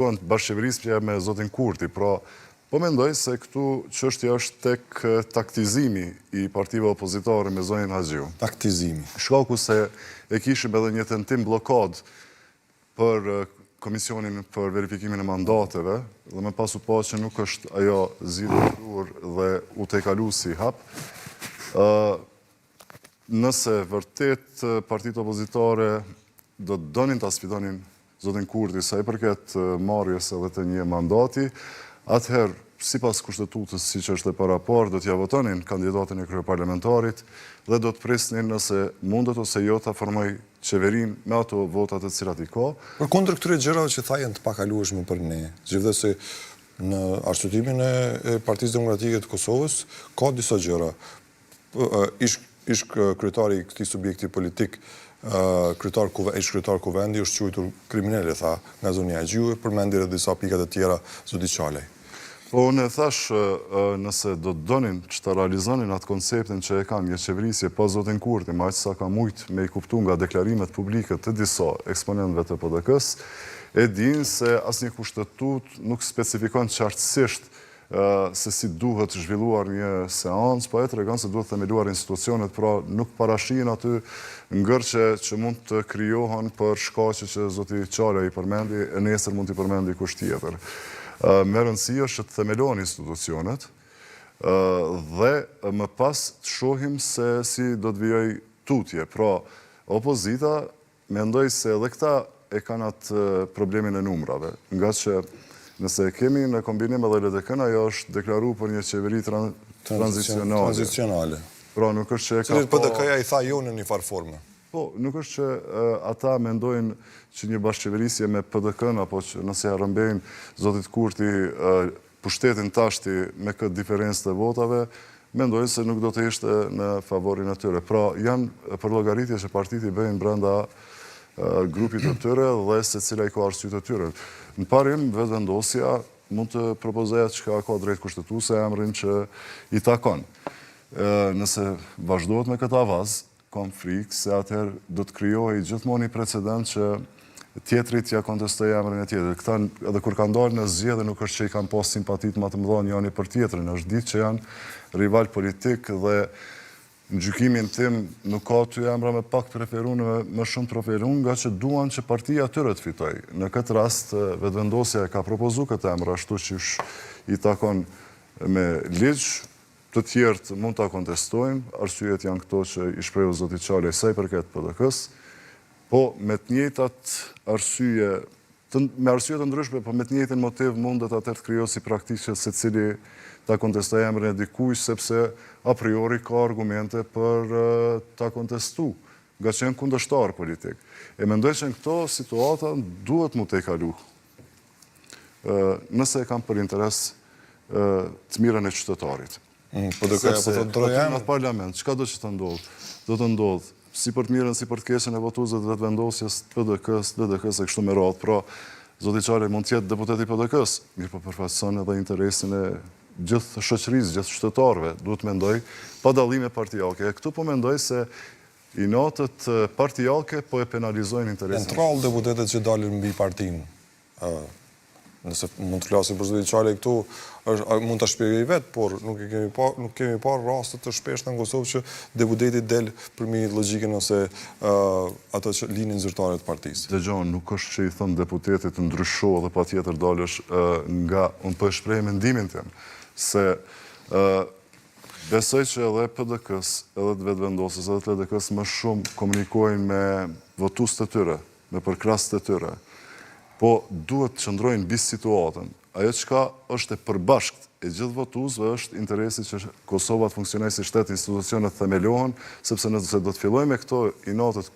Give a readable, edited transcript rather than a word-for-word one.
bashkëqeverisja me zotin Kurti, pra po mendoj se këtu çështja është tek taktizimi i partive opozitare me zonin Haxhiu. Taktizimi. Shkaku se e kishim edhe një tentim blokad për Komisionin për verifikimin e mandateve, dhe me pasu pa që nuk është ajo zgjidhur dhe u tejkalu si hap. Nëse vërtet partitë opozitare do të donin ta sfidonin zotin Kurti sa i përket marrjes edhe të një mandati, atëherë, sipas kushtetutës siç është e parapar, do t'ja votonin kandidatin e kryeparlamentarit dhe do të prisnin nëse mundet ose jo ta formoj qeverin me ato votat të cilat i ka. Përkundër këtyre gjërave që tha janë të pakalueshme për ne, gjithsesi në arsyetimin e Partisë Demokratike të Kosovës ka disa gjëra. Ish kryetari i këtij subjekti politik, ish-kryetar kuvendi është quajtur kriminal, tha, nga zoni e Haxhiu, përmendi edhe disa pikat e tjera zoti Çalaj. Po, unë thash, nëse do të donin që të realizonin atë konceptin që e kanë një qeverisje pa zotin Kurti, ma që sa ka mujtë me i kuptu nga deklarimet publike të disa eksponentëve të PDK-s, e din se asnjë kushtetut nuk specifikon qartësisht se si duhet zhvilluar një seancë, po e tregon se duhet themeluar institucionet, pra nuk parashin aty ngërçe që mund të krijohen për shkaqe që zoti Çalaj i përmendi, e nesër mund t'i përmendi kusht tjetër. Me rëndësi është të themelohen institucionet dhe më pas të shohim se si do të vijoj tutje. Pra, opozita mendoj se edhe këta e kanë atë problemin e numrave, nga që nëse kemi në kombinim edhe LDK-n, ajo është deklaru për një qeveri tranzicionale. Pra, nuk është që e ka po... PDK-ja i tha jo në një farë forme. Po, nuk është që ata mendojnë që një bashkëqeverisje me PDK-n, apo që nëse ja rëmbejnë zotit Kurti pushtetin tashti me këtë diferencë të votave, mendojnë se nuk do të ishte në favorin e tyre. Pra, janë për llogaritje që partitë i bëjnë brenda grupit të tyre dhe se cila i ka arsyet të tyre. Në parim, vetëvendosja mund të propozohet që ka drejt kushtetuese emrin që i takon. Nëse vazhdohet me këtë avaz, kam frikë se atëherë do të krijohej gjithmonë një precedent që tjetrit ja kontestojë emrin e tjetrit. Këta edhe kur kanë dalë në zgjedhje nuk është që i kanë pas simpatit më të mëdha njëri për tjetrin, është ditë që janë rival politik dhe në gjykimin tim nuk ka ty emra me pak preferuar, më shumë preferuar, nga që duan që partia tyre të fitoj. Në këtë rast, vetëvendosja ka propozu këtë emra, ashtu që i takon me ligj, të tjertë mund të kontestojnë, arsyet janë këto që i shprehu zoti Çalaj sa i përket PDK-s, po me të njëjtat arsye, me arsye të ndryshme, po me të njëjtin motiv mundet atër të krijosi praktikë që secili ta kontestoj emrin e dikuj, sepse a priori ka argumente për ta kontestu, nga që janë kundërshtar politik. E mendoj që në këto situata duhet mu të i kalu. Nëse e kam për interes të mirën e qytetarit. Sepse, në parlament, çka do që të ndodhë? Do të ndodhë, si për të mirën, si për të keqen e votuzet dhe të vendosjes të PDK-s, DDK-s e kështu me radhë. Pra, zoti Çalaj mund të jetë deputet i PDK-s, mirë po përfaqëson edhe interesin e gjithë shoqërisë, gjithë qytetarëve, duhet mendoj, pa dallime partijake. Këtu po mendoj se i natët partijake po e penalizojnë interesin. Janë trallë deputetet që dalin mbi partinë. Nëse mund të flasim për zotin Çalaj këtu, mund të shpjegoj vetë, por nuk kemi parë raste të shpeshta në Kosovë që deputeti del përmi logjikën ose ato që linin zyrtarët partisë. Dëgjon, nuk është që i thënë deputetit të ndrysho dhe pa tjetër dalësh nga, unë për shprej mendimin tim, se besoj që edhe PDK-s, edhe të vetëvendosës, edhe të LDK-s më shumë komunikojnë me votues të tyre, me përkrahësit të tyre. Po duhet të qëndrojnë mbi situatën. Ajo çka është e përbashkët e gjithë votuesve është interesi që Kosova të funksionojë si shtet, institucionet themelohen, sepse nëse do të fillojmë me këto i natët,